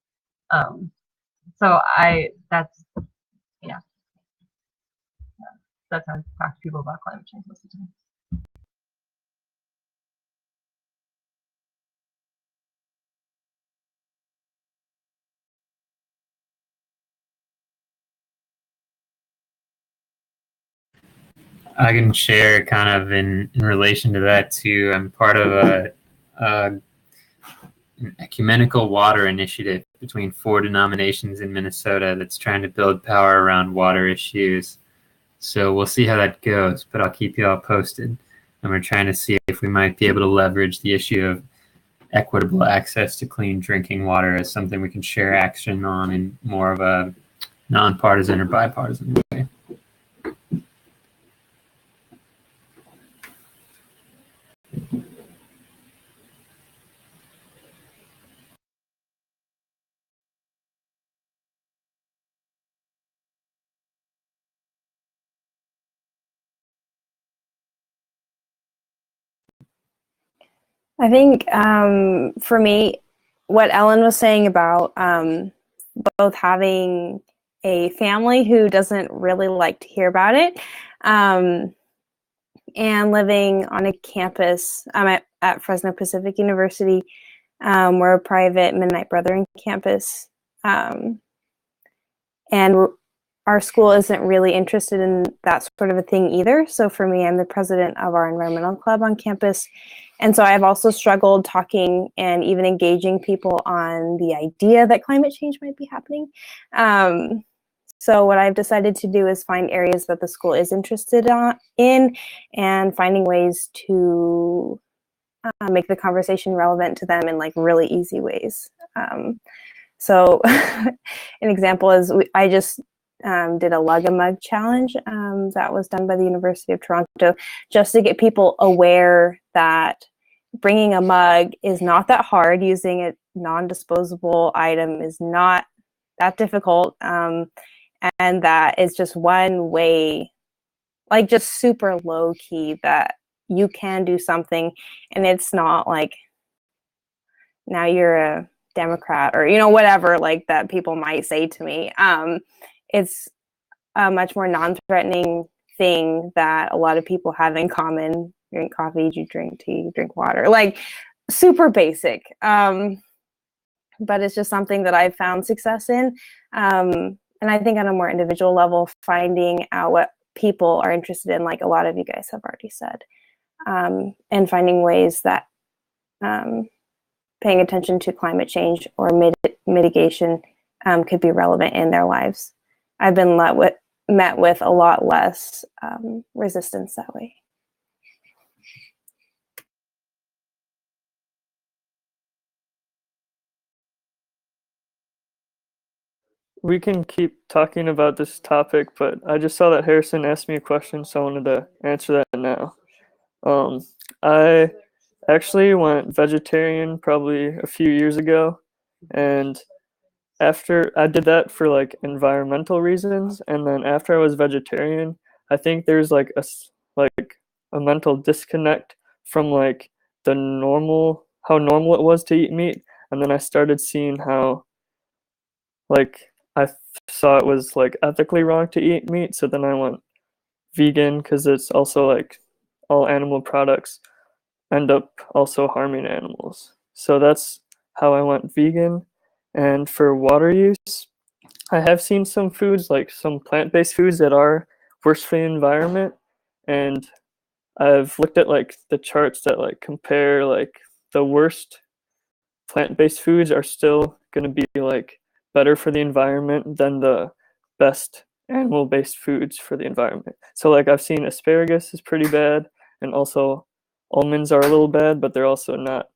So yeah, that's how I talk to people about climate change most of the time. I can share kind of in relation to that too. I'm part of an ecumenical water initiative between 4 denominations in Minnesota that's trying to build power around water issues. So we'll see how that goes, but I'll keep you all posted. And we're trying to see if we might be able to leverage the issue of equitable access to clean drinking water as something we can share action on in more of a nonpartisan or bipartisan way. I think for me, what Ellen was saying about both having a family who doesn't really like to hear about it and living on a campus. I'm at Fresno Pacific University. We're a private Mennonite Brethren campus. And our school isn't really interested in that sort of a thing either. So for me, I'm the president of our environmental club on campus. And so I've also struggled talking and even engaging people on the idea that climate change might be happening. So what I've decided to do is find areas that the school is interested in and finding ways to make the conversation relevant to them in like really easy ways. So an example is I just did a lug a mug challenge that was done by the University of Toronto just to get people aware that bringing a mug is not that hard. Using a non-disposable item is not that difficult, and that is just one way, like just super low key, that you can do something, and it's not like now you're a Democrat or whatever like that people might say to me. It's a much more non-threatening thing that a lot of people have in common. You drink coffee, you drink tea, you drink water, like super basic. But it's just something that I've found success in. And I think on a more individual level, finding out what people are interested in, like a lot of you guys have already said, and finding ways that paying attention to climate change or mitigation could be relevant in their lives. I've been met with a lot less resistance that way. We can keep talking about this topic, but I just saw that Harrison asked me a question, so I wanted to answer that now. I actually went vegetarian probably a few years ago, and after I did that for like environmental reasons, and then after I was vegetarian, I think there's like a mental disconnect from like how normal it was to eat meat, and then I started seeing how like I saw it was like ethically wrong to eat meat, so then I went vegan because it's also like all animal products end up also harming animals. So that's how I went vegan. And for water use, I have seen some foods, like some plant-based foods that are worse for the environment. And I've looked at like the charts that like compare like the worst plant-based foods are still going to be like better for the environment than the best animal-based foods for the environment. So like I've seen asparagus is pretty bad, and also almonds are a little bad, but they're also not.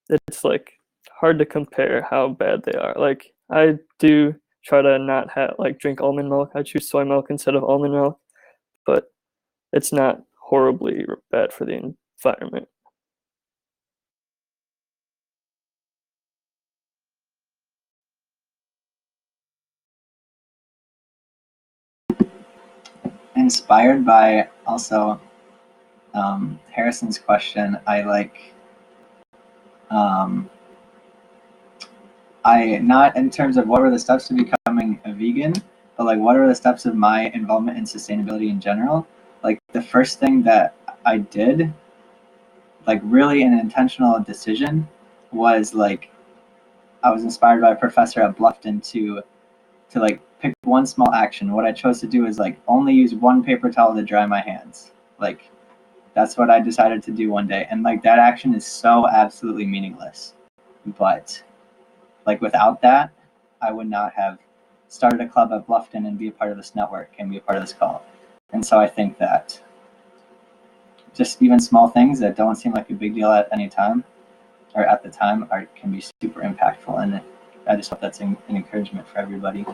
It's like hard to compare how bad they are. Like I do try to not have like drink almond milk. I choose soy milk instead of almond milk, but it's not horribly bad for the environment. inspired by also Harrison's question. I not in terms of what were the steps to becoming a vegan, but like what are the steps of my involvement in sustainability in general. Like the first thing that I did, like really an intentional decision, was like I was inspired by a professor at Bluffton to like pick one small action. What I chose to do is like only use one paper towel to dry my hands. Like that's what I decided to do one day, and like that action is so absolutely meaningless, but like without that, I would not have started a club at Bluffton and be a part of this network and be a part of this call. And so I think that just even small things that don't seem like a big deal at any time or at the time can be super impactful. And I just hope that's an encouragement for everybody.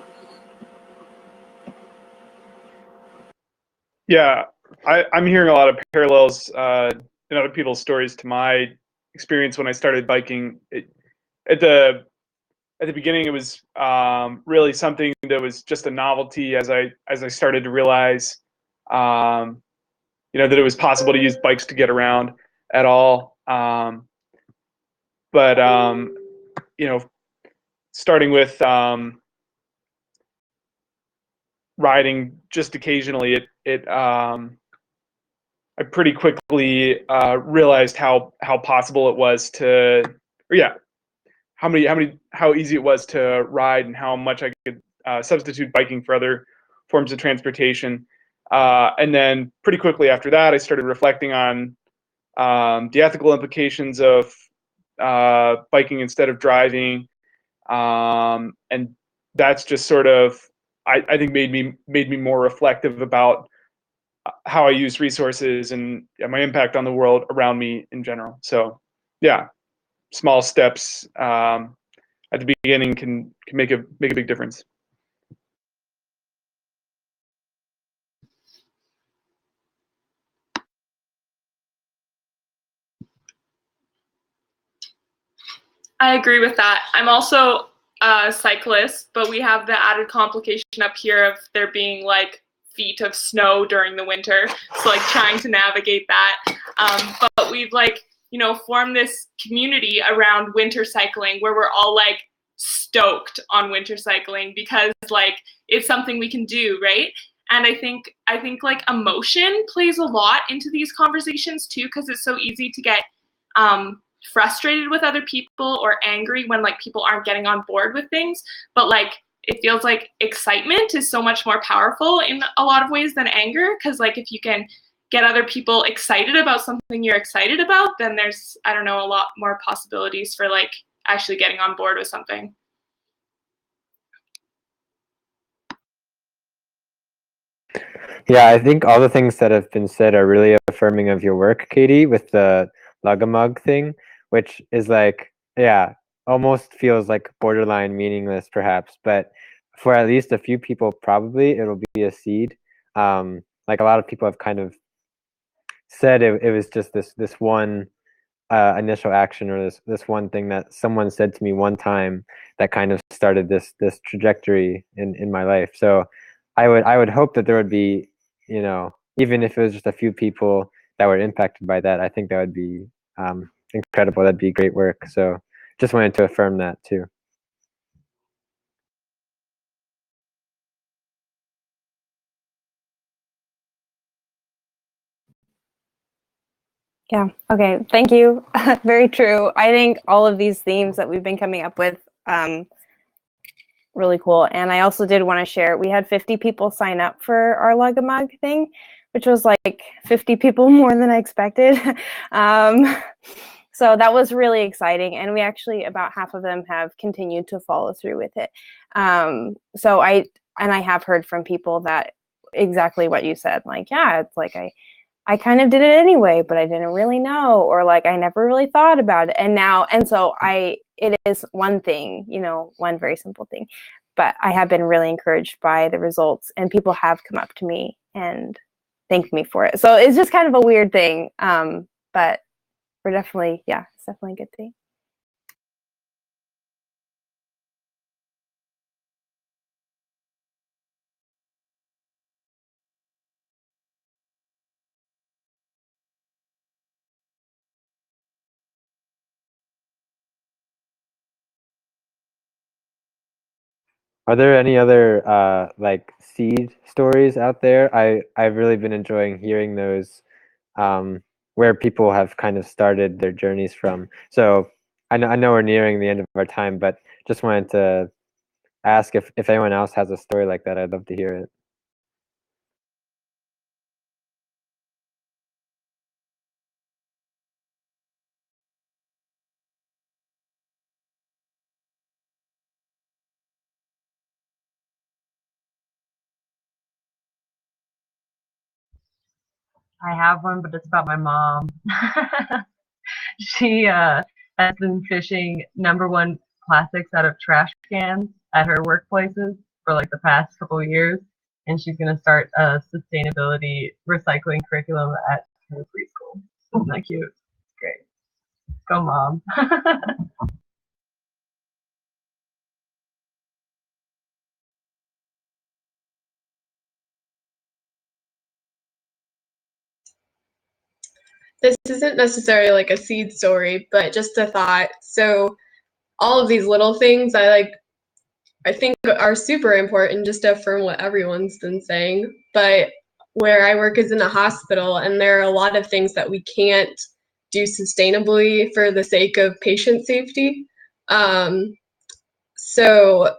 Yeah, I'm hearing a lot of parallels in other people's stories to my experience when I started biking. At the beginning, it was really something that was just a novelty. As I started to realize, that it was possible to use bikes to get around at all. But starting with riding just occasionally, I pretty quickly realized how possible it was to, how easy it was to ride and how much I could substitute biking for other forms of transportation. And then pretty quickly after that, I started reflecting on the ethical implications of biking instead of driving, and that's just sort of, I think made me more reflective about how I use resources and my impact on the world around me in general. So yeah, small steps at the beginning can make a big difference. I agree with that. I'm also a cyclist, but we have the added complication up here of there being like feet of snow during the winter. So like trying to navigate that. But we've like, formed this community around winter cycling where we're all like stoked on winter cycling because like it's something we can do, right? And I think like emotion plays a lot into these conversations too, because it's so easy to get frustrated with other people or angry when like people aren't getting on board with things. But like it feels like excitement is so much more powerful in a lot of ways than anger, because like if you can get other people excited about something you're excited about, then there's, I don't know, a lot more possibilities for like actually getting on board with something. Yeah, I think all the things that have been said are really affirming of your work, Katie, with the Lugamug thing, which is like, yeah, almost feels like borderline meaningless perhaps, but for at least a few people, probably it'll be a seed. Like a lot of people have kind of said it was just this one initial action, or this one thing that someone said to me one time that kind of started this trajectory in my life. So I would hope that there would be, even if it was just a few people that were impacted by that, I think that would be incredible. That'd be great work. So just wanted to affirm that too. Yeah. Okay. Thank you. Very true. I think all of these themes that we've been coming up with, really cool. And I also did want to share, we had 50 people sign up for our Lugamug thing, which was like 50 people more than I expected. So that was really exciting. And we actually, about half of them have continued to follow through with it. So I have heard from people that exactly what you said, like, yeah, it's like I kind of did it anyway, but I didn't really know, or like I never really thought about it. And so it is one thing, one very simple thing, but I have been really encouraged by the results, and people have come up to me and thanked me for it. So it's just kind of a weird thing. But we're definitely, it's definitely a good thing. Are there any other like seed stories out there? I've really been enjoying hearing those, where people have kind of started their journeys from. So I know we're nearing the end of our time, but just wanted to ask if anyone else has a story like that. I'd love to hear it. I have one, but it's about my mom. She has been fishing #1 plastics out of trash cans at her workplaces for like the past couple of years, and she's gonna start a sustainability recycling curriculum at her preschool. Isn't that cute? Great. Go mom. This isn't necessarily like a seed story, but just a thought. So all of these little things I think are super important, just to affirm what everyone's been saying. But where I work is in a hospital, and there are a lot of things that we can't do sustainably for the sake of patient safety. So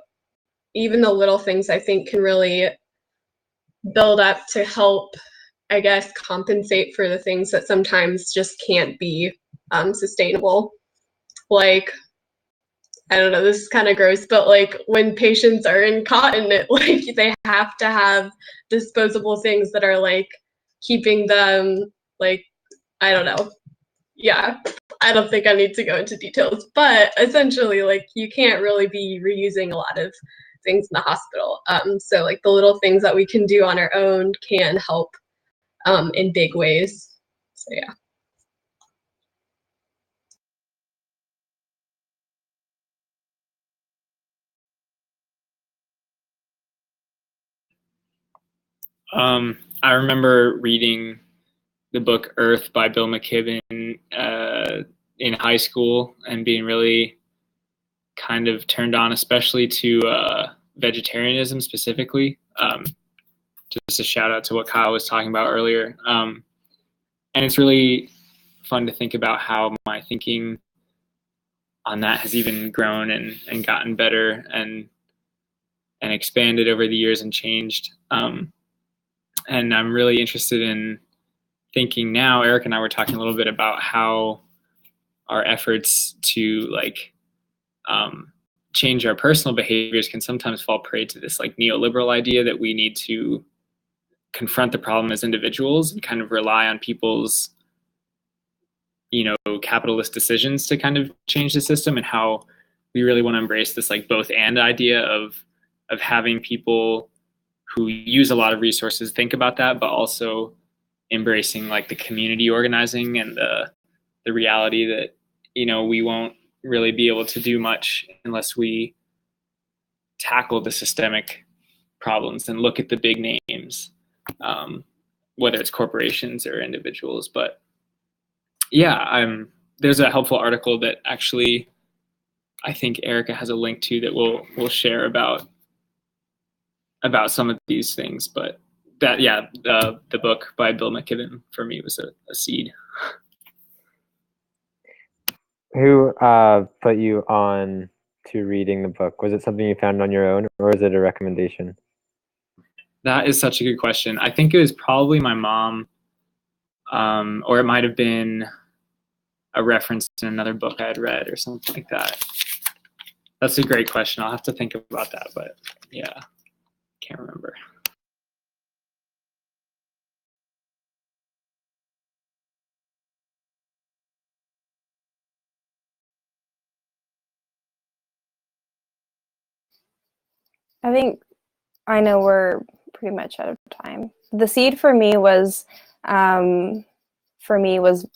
even the little things I think can really build up to help, I guess, compensate for the things that sometimes just can't be sustainable. Like, I don't know, this is kind of gross, but like when patients are incontinent, like they have to have disposable things that are like keeping them, like, I don't know. Yeah, I don't think I need to go into details, but essentially, like, you can't really be reusing a lot of things in the hospital. So like the little things that we can do on our own can help in big ways. So yeah. I remember reading the book Earth by Bill McKibben in high school and being really kind of turned on, especially to vegetarianism specifically. Just a shout out to what Kyle was talking about earlier. And it's really fun to think about how my thinking on that has even grown and gotten better and expanded over the years and changed. And I'm really interested in thinking now. Eric and I were talking a little bit about how our efforts to change our personal behaviors can sometimes fall prey to this like neoliberal idea that we need to confront the problem as individuals and kind of rely on people's, capitalist decisions to kind of change the system, and how we really want to embrace this like both and idea of having people who use a lot of resources think about that, but also embracing like the community organizing and the reality that, we won't really be able to do much unless we tackle the systemic problems and look at the big names, whether it's corporations or individuals. But yeah, there's a helpful article that actually I think Erica has a link to that we'll share about some of these things. But that, yeah, the book by Bill McKibben for me was a seed. Who put you on to reading the book? Was it something you found on your own, or is it a recommendation? That is such a good question. I think it was probably my mom, or it might have been a reference to another book I had read or something like that. That's a great question. I'll have to think about that, but yeah, can't remember. I think I know we're pretty much out of time. The seed for me was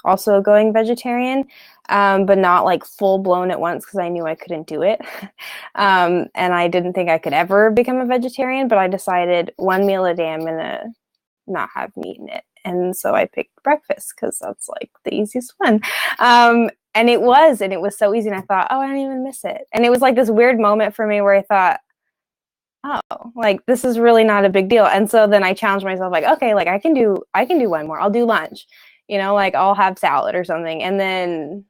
also going vegetarian, but not like full blown at once because I knew I couldn't do it. And I didn't think I could ever become a vegetarian, but I decided one meal a day I'm gonna not have meat in it. And so I picked breakfast because that's like the easiest one. And it was so easy. And I thought, oh, I don't even miss it. And it was like this weird moment for me where I thought, oh, like this is really not a big deal. And so then I challenged myself, like, okay, like I can do one more. I'll do lunch, like I'll have salad or something. And then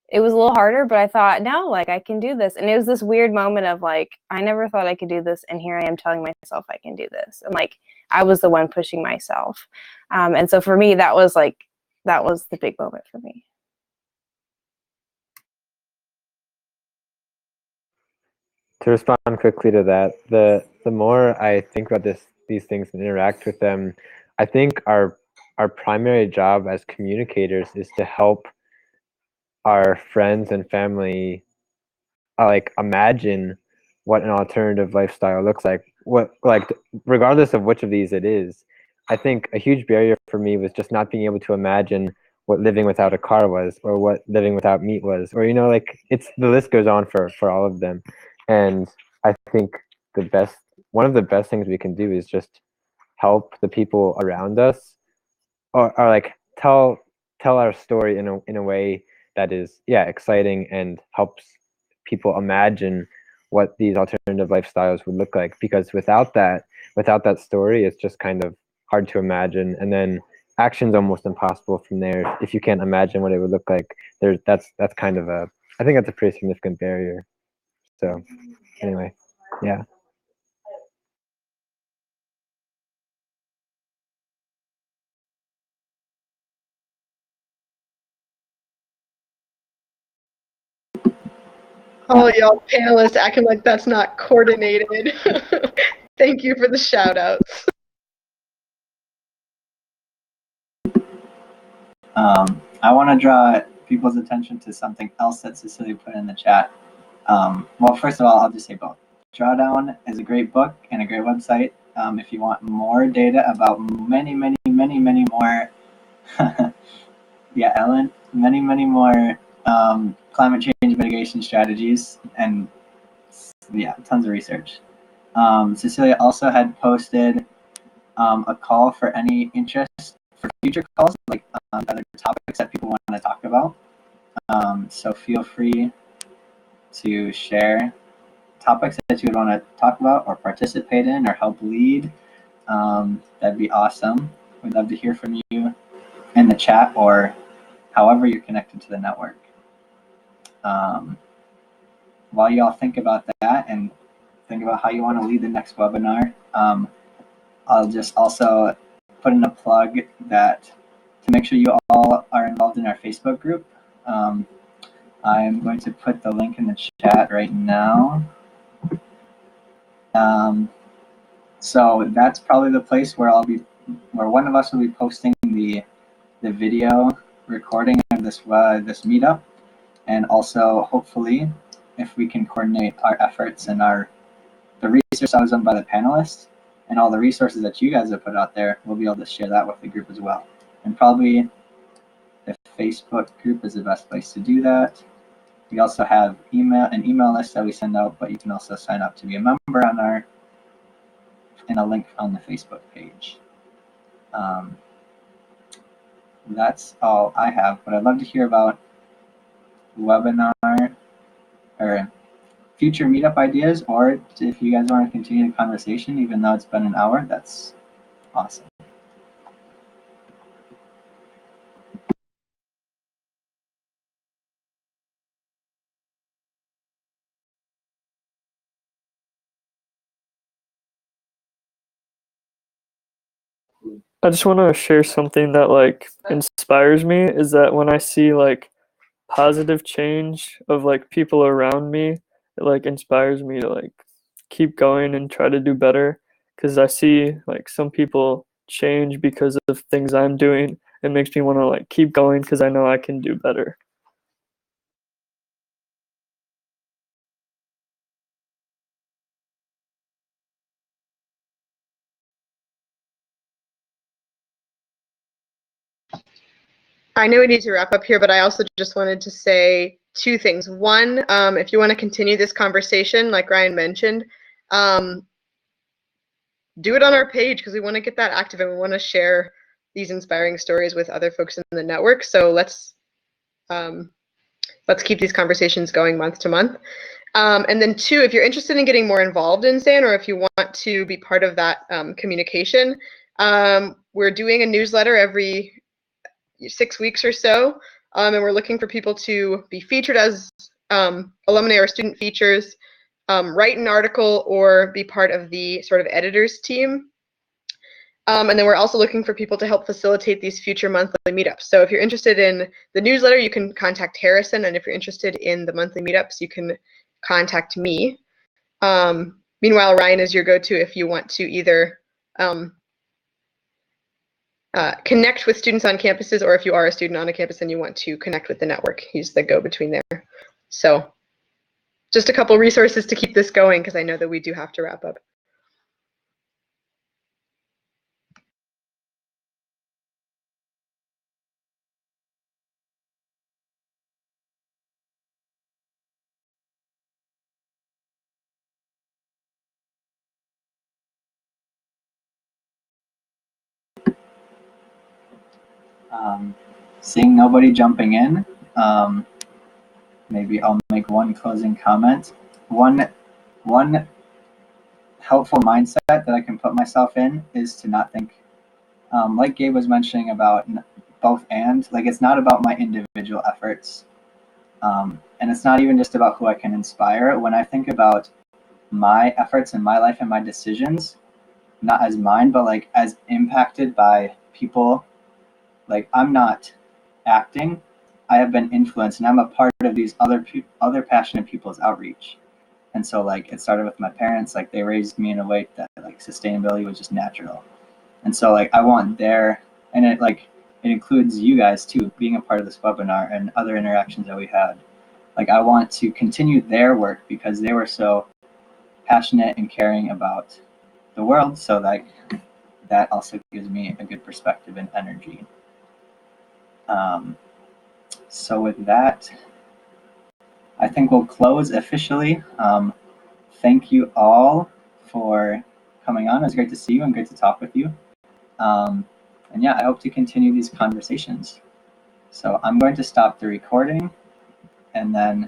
it was a little harder, but I thought, no, like I can do this. And it was this weird moment of like, I never thought I could do this. And here I am telling myself I can do this. And like, I was the one pushing myself. And so for me, that was the big moment for me. To respond quickly to that, the more I think about these things and interact with them, I think our primary job as communicators is to help our friends and family like imagine what an alternative lifestyle looks like. Regardless of which of these it is, I think a huge barrier for me was just not being able to imagine what living without a car was, or what living without meat was, or like the list goes on for all of them. And I think one of the best things we can do is just help the people around us, or like tell our story in a way that is exciting and helps people imagine what these alternative lifestyles would look like. Because without that story, it's just kind of hard to imagine, and then action's almost impossible from there if you can't imagine what it would look like. That's kind of I think that's a pretty significant barrier. So anyway, yeah. Oh, y'all panelists acting like that's not coordinated. Thank you for the shout outs. I want to draw people's attention to something else that Cecilia put in the chat. Well, first of all, I'll just say both. Drawdown is a great book and a great website. If you want more data about many more, yeah, Ellen, many more climate change mitigation strategies, and tons of research. Cecilia also had posted a call for any interest for future calls, like other topics that people want to talk about. So feel free to share topics that you would want to talk about or participate in or help lead. That'd be awesome. We'd love to hear from you in the chat or however you're connected to the network. While y'all think about that and think about how you want to lead the next webinar, I'll just also put in a plug that to make sure you all are involved in our Facebook group. I'm going to put the link in the chat right now. So that's probably the place where where one of us will be posting the video recording of this meetup, and also hopefully, if we can coordinate our efforts and the research that was done by the panelists and all the resources that you guys have put out there, we'll be able to share that with the group as well. And probably the Facebook group is the best place to do that. We also have an email list that we send out, but you can also sign up to be a member on in a link on the Facebook page. That's all I have, but I'd love to hear about webinar or future meetup ideas, or if you guys want to continue the conversation, even though it's been an hour, that's awesome. I just want to share something that like inspires me, is that when I see like positive change of like people around me, it like inspires me to like keep going and try to do better, because I see like some people change because of things I'm doing. It makes me want to like keep going because I know I can do better. I know we need to wrap up here, but I also just wanted to say two things. One, if you want to continue this conversation, like Ryan mentioned, do it on our page, because we want to get that active and we want to share these inspiring stories with other folks in the network. So let's keep these conversations going month to month. And then 2, if you're interested in getting more involved in SAN, or if you want to be part of that communication, we're doing a newsletter every 6 weeks or so, and we're looking for people to be featured as alumni or student features, write an article, or be part of the sort of editors team. And then we're also looking for people to help facilitate these future monthly meetups. So if you're interested in the newsletter, you can contact Harrison, and if you're interested in the monthly meetups, you can contact me. Meanwhile, Ryan is your go-to if you want to either connect with students on campuses, or if you are a student on a campus and you want to connect with the network, he's the go-between there. So just a couple resources to keep this going, because I know that we do have to wrap up. Seeing nobody jumping in, maybe I'll make one closing comment. One helpful mindset that I can put myself in is to not think, like Gabe was mentioning about both and, like it's not about my individual efforts. And it's not even just about who I can inspire. When I think about my efforts in my life and my decisions, not as mine, but like as impacted by people, like I'm not acting, I have been influenced, and I'm a part of these other passionate people's outreach. And so like it started with my parents, like they raised me in a way that like sustainability was just natural. And so like I want their, and it includes you guys too, being a part of this webinar and other interactions that we had. Like I want to continue their work because they were so passionate and caring about the world. So like that also gives me a good perspective and energy. So with that, I think we'll close officially. Thank you all for coming on. It was great to see you and great to talk with you. And yeah, I hope to continue these conversations. So I'm going to stop the recording, and then